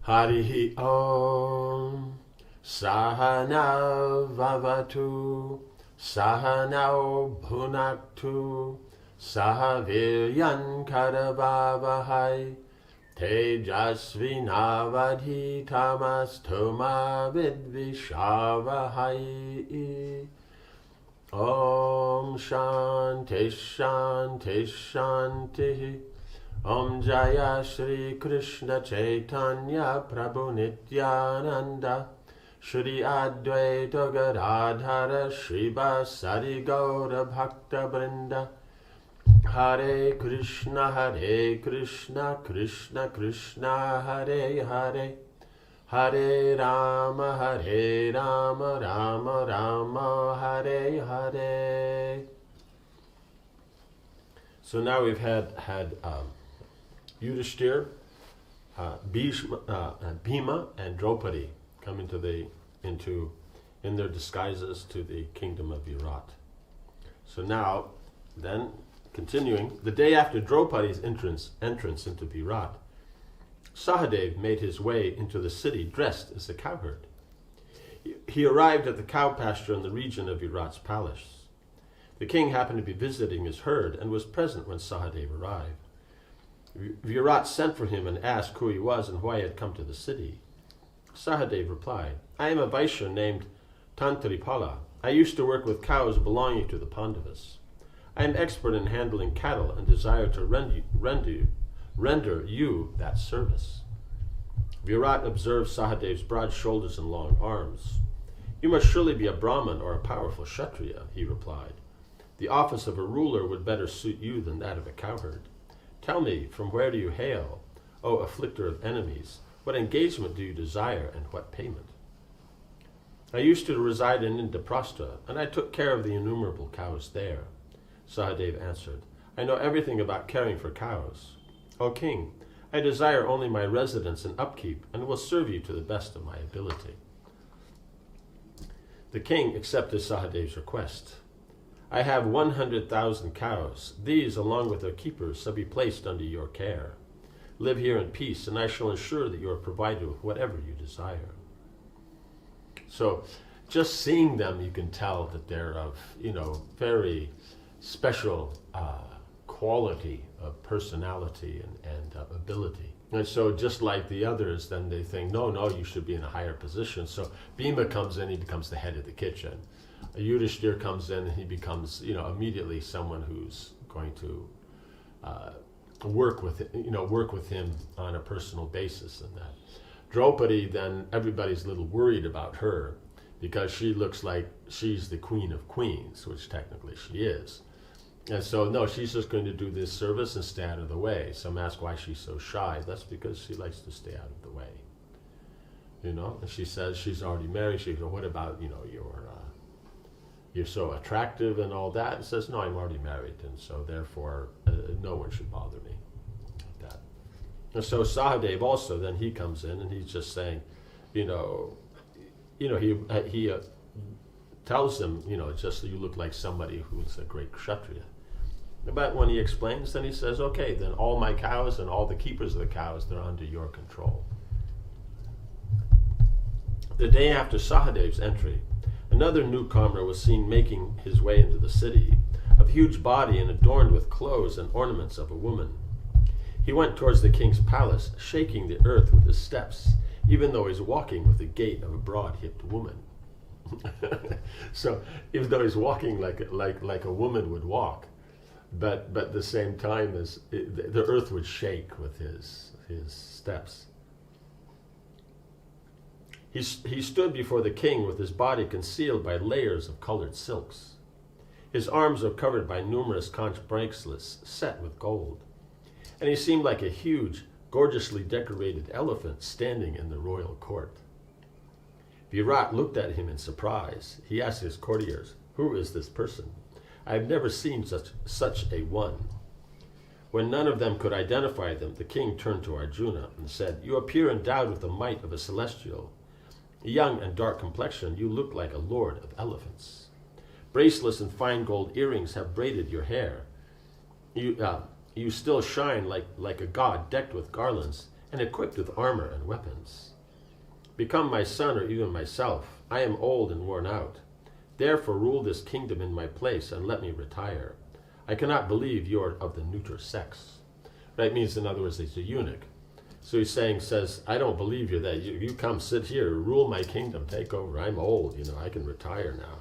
Harihi Om Sahana Vavatu Sahanao Bhunaktu Sahaviryan Karavavahai Tejasvinavadhitamastu ma vidvishavahai. Om Shanti Shanti Shanti. Om Jaya Shri Krishna Chaitanya Prabhu Nityananda Shri Advaita Gadadhara Shri Vasari Gaura Bhakta Vrinda. Hare Krishna Krishna Krishna Hare Hare Hare Rama Rama Rama Hare Hare. So now we've had Yudhishthir, Bhima, and Draupadi come in their disguises to the kingdom of Virat. So now, then, continuing, the day after Draupadi's entrance into Virat, Sahadev made his way into the city dressed as a cowherd. He arrived at the cow pasture in the region of Virat's palace. The king happened to be visiting his herd and was present when Sahadev arrived. Virat sent for him and asked who he was and why he had come to the city. Sahadev replied, "I am a Vaishya named Tantripala. I used to work with cows belonging to the Pandavas. I am expert in handling cattle and desire to render you that service." Virat observed Sahadev's broad shoulders and long arms. "You must surely be a Brahmin or a powerful Kshatriya," he replied. "The office of a ruler would better suit you than that of a cowherd. Tell me, from where do you hail, O afflictor of enemies? What engagement do you desire, and what payment?" "I used to reside in Indraprastha, and I took care of the innumerable cows there." Sahadev answered, "I know everything about caring for cows. O king, I desire only my residence and upkeep, and will serve you to the best of my ability." The king accepted Sahadev's request. "I have 100,000 cows. These, along with their keepers, shall be placed under your care. Live here in peace, and I shall ensure that you are provided with whatever you desire." So, just seeing them, you can tell that they're of, very special quality of personality and ability. And so, just like the others, then they think, no, you should be in a higher position. So, Bhima comes in, he becomes the head of the kitchen. Yudhishthir comes in, and he becomes, immediately someone who's going to work with him on a personal basis. And that Draupadi, then everybody's a little worried about her because she looks like she's the queen of queens, which technically she is. And so, no, she's just going to do this service and stay out of the way. Some ask why she's so shy. That's because she likes to stay out of the way. And she says she's already married. She goes, "What about, you're so attractive and all that?" And says, "No, I'm already married, and so therefore no one should bother me." Like that. And so Sahadev also, then he comes in and he's just saying, he tells them, just so you look like somebody who's a great Kshatriya. But when he explains, then he says, "Okay, then all my cows and all the keepers of the cows, they're under your control." The day after Sahadev's entry, another newcomer was seen making his way into the city, of huge body and adorned with clothes and ornaments of a woman. He went towards the king's palace, shaking the earth with his steps, even though he was walking with the gait of a broad-hipped woman. So, even though he's walking like a woman would walk, but at the same time, the earth would shake with his steps. He stood before the king with his body concealed by layers of colored silks. His arms were covered by numerous conch bracelets set with gold, and he seemed like a huge, gorgeously decorated elephant standing in the royal court. Virat looked at him in surprise. He asked his courtiers, "Who is this person? I have never seen such a one." When none of them could identify them, the king turned to Arjuna and said, "You appear endowed with the might of a celestial. Young and dark complexion, you look like a lord of elephants. Bracelets and fine gold earrings have braided your hair. You still shine like a god decked with garlands, and equipped with armor and weapons. Become my son or even myself. I am old and worn out. Therefore rule this kingdom in my place and let me retire. I cannot believe you are of the neuter sex. That means, in other words, he's a eunuch. So he's says, I don't believe you that you come sit here, rule my kingdom, take over. I'm old, I can retire now.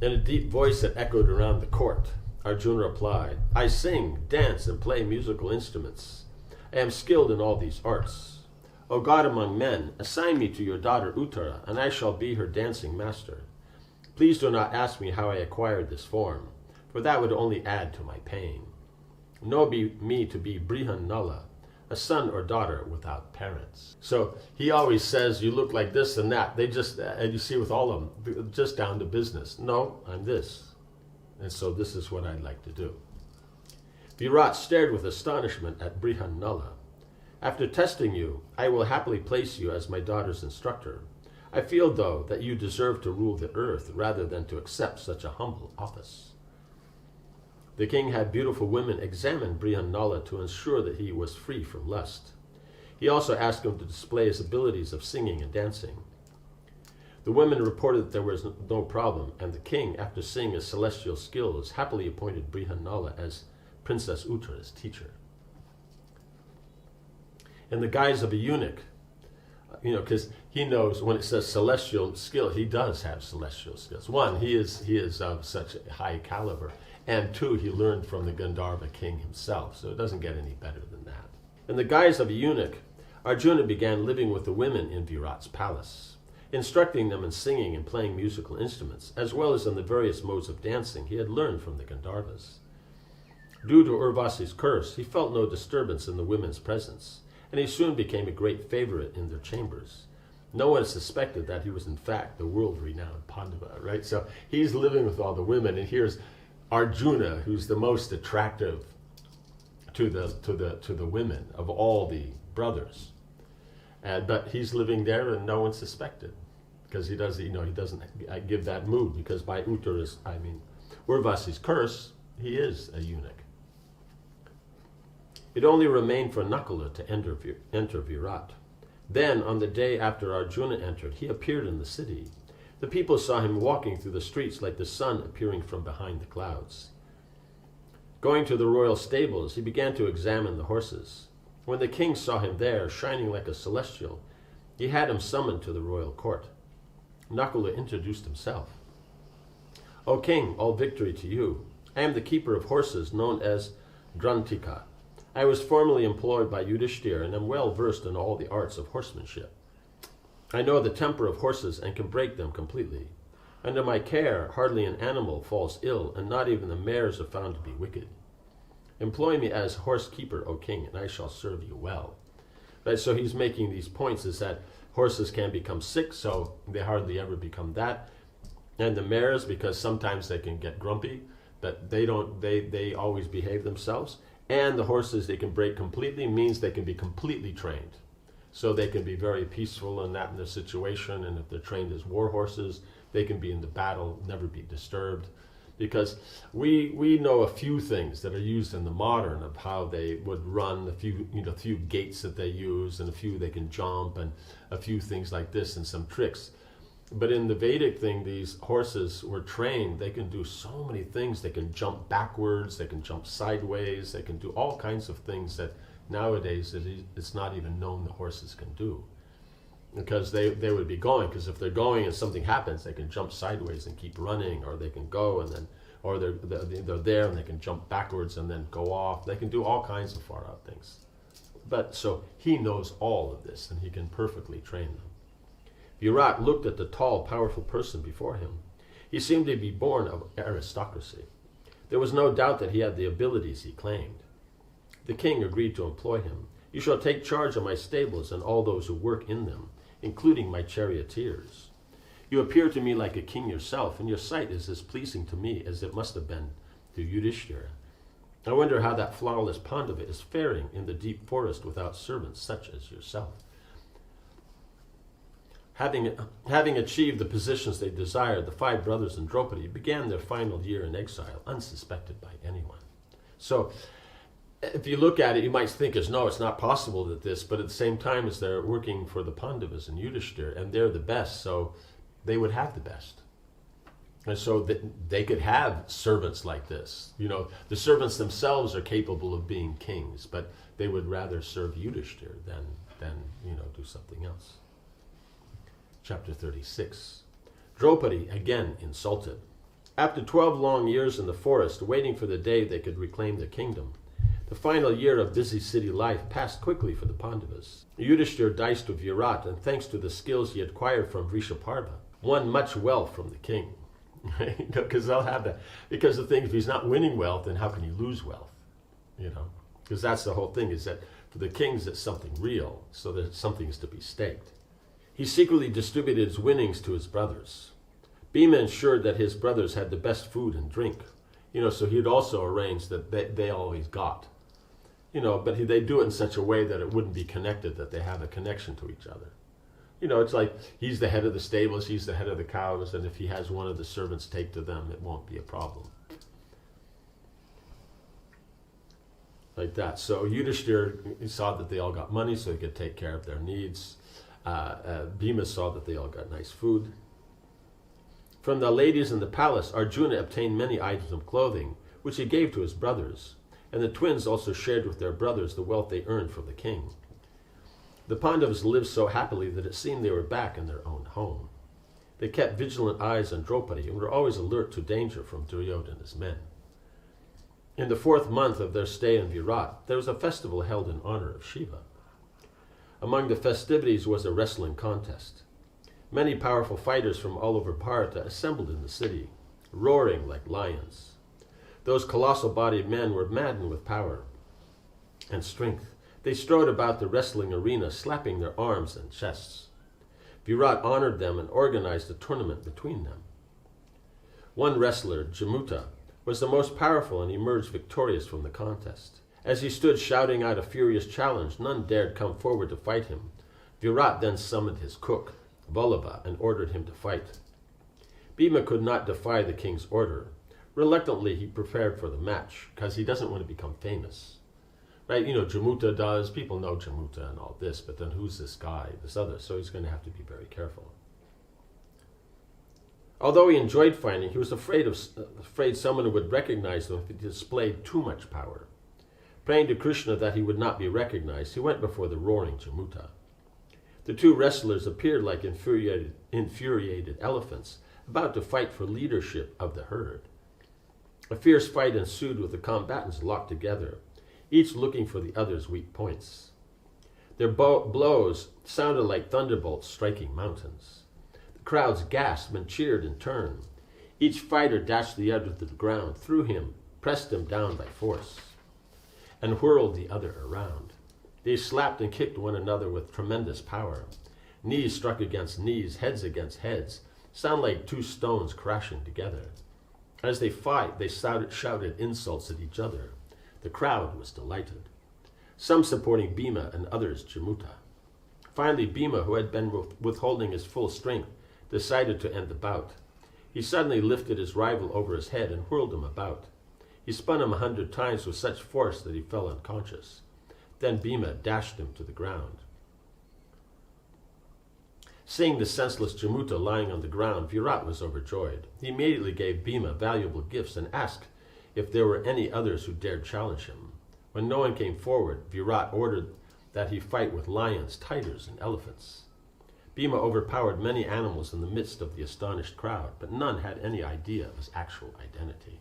In a deep voice that echoed around the court, Arjuna replied, I sing, dance, and play musical instruments. I am skilled in all these arts. O God among men, assign me to your daughter Uttara, and I shall be her dancing master. Please do not ask me how I acquired this form, for that would only add to my pain. Know me to be Brihanala, a son or daughter without parents. So he always says, you look like this and that. They just, and you see with all of them, just down to business. No, I'm this. And so this is what I'd like to do. Virat stared with astonishment at Brihanala. After testing you, I will happily place you as my daughter's instructor. I feel, though, that you deserve to rule the earth rather than to accept such a humble office. The king had beautiful women examine Brihanala to ensure that he was free from lust. He also asked him to display his abilities of singing and dancing. The women reported that there was no problem, and the king, after seeing his celestial skills, happily appointed Brihanala as Princess Uttara's teacher. In the guise of a eunuch, because he knows when it says celestial skill, he does have celestial skills. One, he is of such a high caliber, and two, he learned from the Gandharva king himself, so it doesn't get any better than that. In the guise of a eunuch, Arjuna began living with the women in Virat's palace, instructing them in singing and playing musical instruments, as well as in the various modes of dancing he had learned from the Gandharvas. Due to Urvasi's curse, he felt no disturbance in the women's presence, and he soon became a great favorite in their chambers. No one suspected that he was in fact the world-renowned Pandava, right? So he's living with all the women, and here's Arjuna, who's the most attractive to the women of all the brothers. But he's living there, and no one suspected, because he doesn't give that mood, because by Urvasi's curse, he is a eunuch. It only remained for Nakula to enter Virat. Then, on the day after Arjuna entered, he appeared in the city. The people saw him walking through the streets like the sun appearing from behind the clouds. Going to the royal stables, he began to examine the horses. When the king saw him there, shining like a celestial, he had him summoned to the royal court. Nakula introduced himself. O king, all victory to you. I am the keeper of horses known as Drantika. I was formerly employed by Yudhishthira and am well versed in all the arts of horsemanship. I know the temper of horses and can break them completely. Under my care, hardly an animal falls ill, and not even the mares are found to be wicked. Employ me as horse keeper, O king, and I shall serve you well. Right, so he's making these points, is that horses can become sick, so they hardly ever become that. And the mares, because sometimes they can get grumpy, but they always behave themselves. And the horses, they can break completely, means they can be completely trained. So they can be very peaceful in their situation, and if they're trained as war horses, they can be in the battle, never be disturbed. Because we know a few things that are used in the modern of how they would run, a few gaits that they use, and a few they can jump, and a few things like this, and some tricks. But in the Vedic thing, these horses were trained. They can do so many things. They can jump backwards. They can jump sideways. They can do all kinds of things that nowadays it's not even known the horses can do. Because they would be going. Because if they're going and something happens, they can jump sideways and keep running, or they can go and then, or they're there and they can jump backwards and then go off. They can do all kinds of far out things. But so he knows all of this, and he can perfectly train them. Virat looked at the tall, powerful person before him. He seemed to be born of aristocracy. There was no doubt that he had the abilities he claimed. The king agreed to employ him. You shall take charge of my stables and all those who work in them, including my charioteers. You appear to me like a king yourself, and your sight is as pleasing to me as it must have been to Yudhishthira. I wonder how that flawless Pandava is faring in the deep forest without servants such as yourself. Having achieved the positions they desired, the 5 brothers and Draupadi began their final year in exile, unsuspected by anyone. So if you look at it, you might think no, it's not possible that this, but at the same time as they're working for the Pandavas and Yudhishthira, and they're the best, so they would have the best. And so that they could have servants like this. The servants themselves are capable of being kings, but they would rather serve Yudhishthira than do something else. Chapter 36. Draupadi again insulted. After 12 long years in the forest, waiting for the day they could reclaim their kingdom, the final year of busy city life passed quickly for the Pandavas. Yudhishthira diced with Virat, and thanks to the skills he acquired from Vrishaparva, won much wealth from the king. Because they'll have that. Because the thing, if he's not winning wealth, then how can he lose wealth? Because that's the whole thing, is that for the kings it's something real, so that something is to be staked. He secretly distributed his winnings to his brothers. Bhima ensured that his brothers had the best food and drink. So he'd also arrange that they always got. But they do it in such a way that it wouldn't be connected, that they have a connection to each other. It's like he's the head of the stables, he's the head of the cows, and if he has one of the servants take to them, it won't be a problem. Like that. So Yudhishthira saw that they all got money so he could take care of their needs. Bhima saw that they all got nice food. From the ladies in the palace, Arjuna obtained many items of clothing, which he gave to his brothers, and the twins also shared with their brothers the wealth they earned from the king. The Pandavas lived so happily that it seemed they were back in their own home. They kept vigilant eyes on Draupadi and were always alert to danger from Duryodhana and his men. In the 4th month of their stay in Virat, there was a festival held in honor of Shiva. Among the festivities was a wrestling contest. Many powerful fighters from all over Bharata assembled in the city, roaring like lions. Those colossal-bodied men were maddened with power and strength. They strode about the wrestling arena, slapping their arms and chests. Virat honored them and organized a tournament between them. One wrestler, Jamuta, was the most powerful and emerged victorious from the contest. As he stood shouting out a furious challenge, none dared come forward to fight him. Virat then summoned his cook, Vallabha, and ordered him to fight. Bhima could not defy the king's order. Reluctantly, he prepared for the match, because he doesn't want to become famous. Right? Jamuta does. People know Jamuta and all this, but then who's this guy, this other? So he's going to have to be very careful. Although he enjoyed fighting, he was afraid someone would recognize him if he displayed too much power. Praying to Krishna that he would not be recognized, he went before the roaring Jamuta. The two wrestlers appeared like infuriated elephants, about to fight for leadership of the herd. A fierce fight ensued with the combatants locked together, each looking for the other's weak points. Their blows sounded like thunderbolts striking mountains. The crowds gasped and cheered in turn. Each fighter dashed the other to the ground, threw him, pressed him down by force, and whirled the other around. They slapped and kicked one another with tremendous power. Knees struck against knees, heads against heads, sound like two stones crashing together. As they fought, they shouted insults at each other. The crowd was delighted, some supporting Bhima and others Jamuta. Finally, Bhima, who had been withholding his full strength, decided to end the bout. He suddenly lifted his rival over his head and whirled him about. He spun him 100 times with such force that he fell unconscious. Then Bhima dashed him to the ground. Seeing the senseless Jamuta lying on the ground, Virat was overjoyed. He immediately gave Bhima valuable gifts and asked if there were any others who dared challenge him. When no one came forward, Virat ordered that he fight with lions, tigers, and elephants. Bhima overpowered many animals in the midst of the astonished crowd, but none had any idea of his actual identity.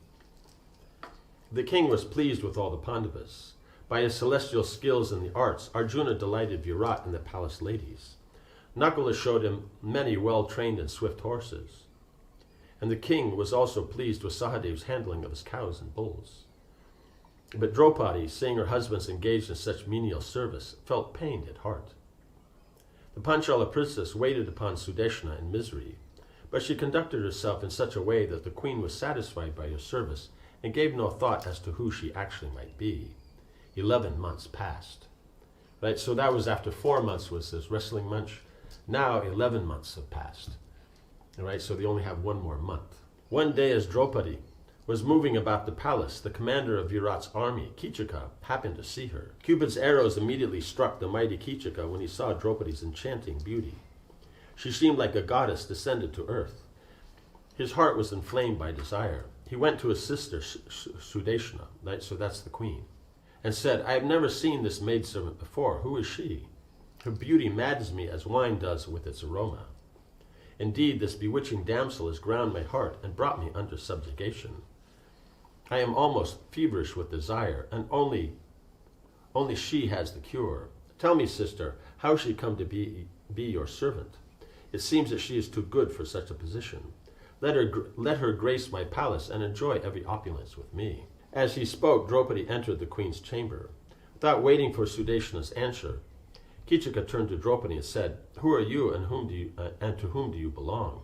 The king was pleased with all the Pandavas. By his celestial skills in the arts, Arjuna delighted Virat and the palace ladies. Nakula showed him many well-trained and swift horses. And the king was also pleased with Sahadev's handling of his cows and bulls. But Draupadi, seeing her husbands engaged in such menial service, felt pained at heart. The Panchala princess waited upon Sudeshna in misery, but she conducted herself in such a way that the queen was satisfied by her service and gave no thought as to who she actually might be. 11 months passed. Right, so that was after 4 months was this wrestling match. Now 11 months have passed. All right, so they only have 1 more month. One day as Draupadi was moving about the palace, the commander of Virat's army, Kichika, happened to see her. Cupid's arrows immediately struck the mighty Kichika when he saw Draupadi's enchanting beauty. She seemed like a goddess descended to earth. His heart was inflamed by desire. He went to his sister, Sudeshna, so that's the queen, and said, I have never seen this maidservant before. Who is she? Her beauty maddens me as wine does with its aroma. Indeed, this bewitching damsel has ground my heart and brought me under subjugation. I am almost feverish with desire, and only she has the cure. Tell me, sister, how she come to be your servant? It seems that she is too good for such a position. Let her grace my palace and enjoy every opulence with me. As he spoke, Draupadi entered the queen's chamber. Without waiting for Sudeshna's answer, Kichika turned to Draupadi and said, Who are you and to whom do you belong?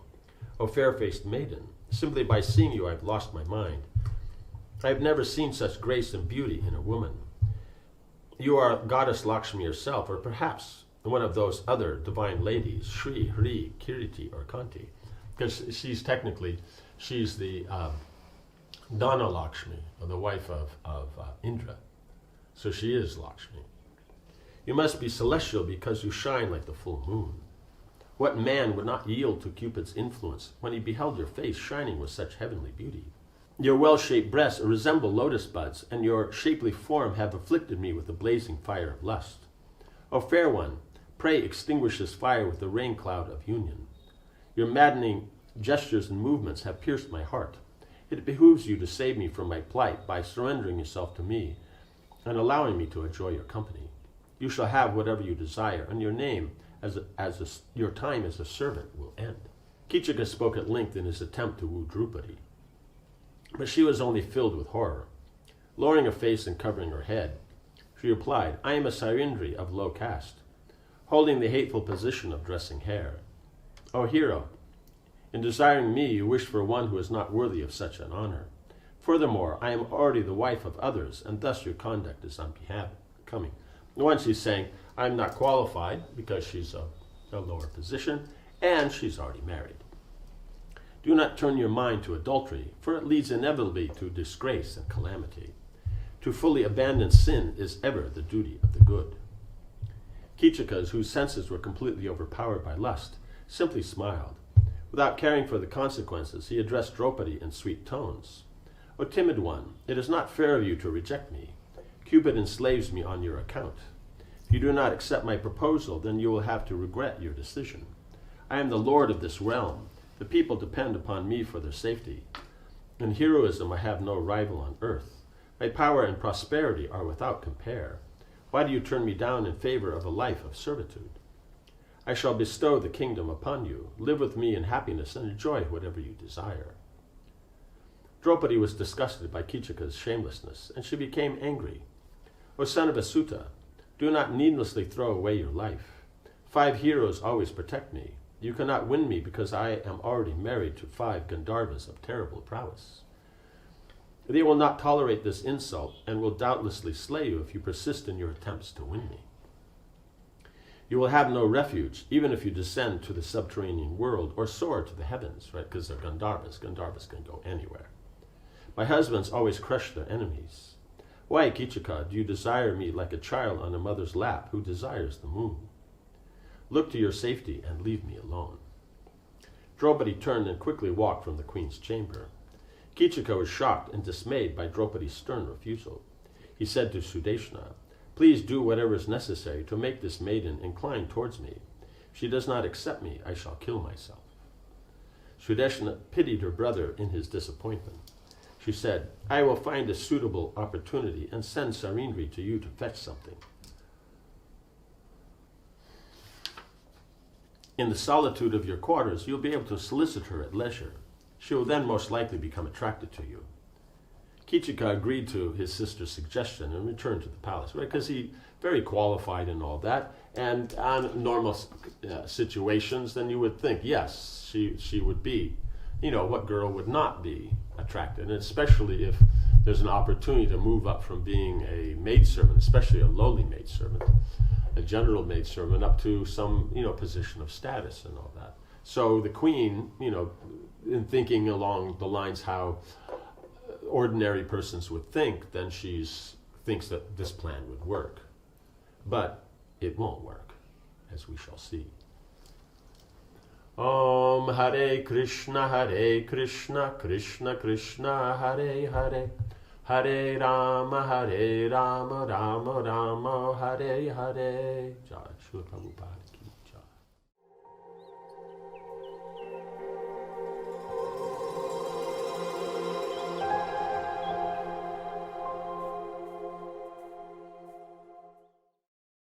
O fair-faced maiden, simply by seeing you I have lost my mind. I have never seen such grace and beauty in a woman. You are goddess Lakshmi yourself, or perhaps one of those other divine ladies, Shri, Hri, Kiriti, or Kanti, because she's the Dana Lakshmi, or the wife of Indra. So she is Lakshmi. You must be celestial because you shine like the full moon. What man would not yield to Cupid's influence when he beheld your face shining with such heavenly beauty? Your well-shaped breasts resemble lotus buds, and your shapely form have afflicted me with the blazing fire of lust. O fair one, pray extinguish this fire with the rain cloud of union. Your maddening gestures and movements have pierced my heart. It behooves you to save me from my plight by surrendering yourself to me and allowing me to enjoy your company. You shall have whatever you desire, and your your time as a servant will end. Kichika spoke at length in his attempt to woo Draupadi, but she was only filled with horror. Lowering her face and covering her head, she replied, I am a Sairindri of low caste, holding the hateful position of dressing hair. O hero, in desiring me, you wish for one who is not worthy of such an honor. Furthermore, I am already the wife of others, and thus your conduct is unbecoming. One, she's saying, I'm not qualified because she's a lower position, and she's already married. Do not turn your mind to adultery, for it leads inevitably to disgrace and calamity. To fully abandon sin is ever the duty of the good. Kichika, whose senses were completely overpowered by lust, simply smiled. Without caring for the consequences, he addressed Draupadi in sweet tones. O timid one, it is not fair of you to reject me. Cupid enslaves me on your account. If you do not accept my proposal, then you will have to regret your decision. I am the lord of this realm. The people depend upon me for their safety. In heroism I have no rival on earth. My power and prosperity are without compare. Why do you turn me down in favor of a life of servitude? I shall bestow the kingdom upon you. Live with me in happiness and enjoy whatever you desire. Draupadi was disgusted by Kichika's shamelessness, and she became angry. O son of a Sutta, do not needlessly throw away your life. 5 heroes always protect me. You cannot win me because I am already married to 5 Gandharvas of terrible prowess. They will not tolerate this insult and will doubtlessly slay you if you persist in your attempts to win me. You will have no refuge, even if you descend to the subterranean world or soar to the heavens, right? Because they're Gandharvas. Gandharvas can go anywhere. My husbands always crush their enemies. Why, Kichika, do you desire me like a child on a mother's lap who desires the moon? Look to your safety and leave me alone. Draupadi turned and quickly walked from the queen's chamber. Kichika was shocked and dismayed by Draupadi's stern refusal. He said to Sudeshna, Please do whatever is necessary to make this maiden incline towards me. If she does not accept me, I shall kill myself. Sudeshna pitied her brother in his disappointment. She said, I will find a suitable opportunity and send Sairindri to you to fetch something. In the solitude of your quarters, you'll be able to solicit her at leisure. She will then most likely become attracted to you. Kichika agreed to his sister's suggestion and returned to the palace, right? Because he very qualified and all that. And on normal situations, then you would think, yes, she would be, what girl would not be attracted? And especially if there's an opportunity to move up from being a maidservant, especially a lowly maidservant, a general maidservant, up to some, position of status and all that. So the queen, in thinking along the lines how ordinary persons would think, then thinks that this plan would work. But it won't work, as we shall see. Om Hare Krishna, Krishna Krishna, Hare Hare, Hare Rama, Rama Rama, Hare Hare. Jai Srila Prabhupada.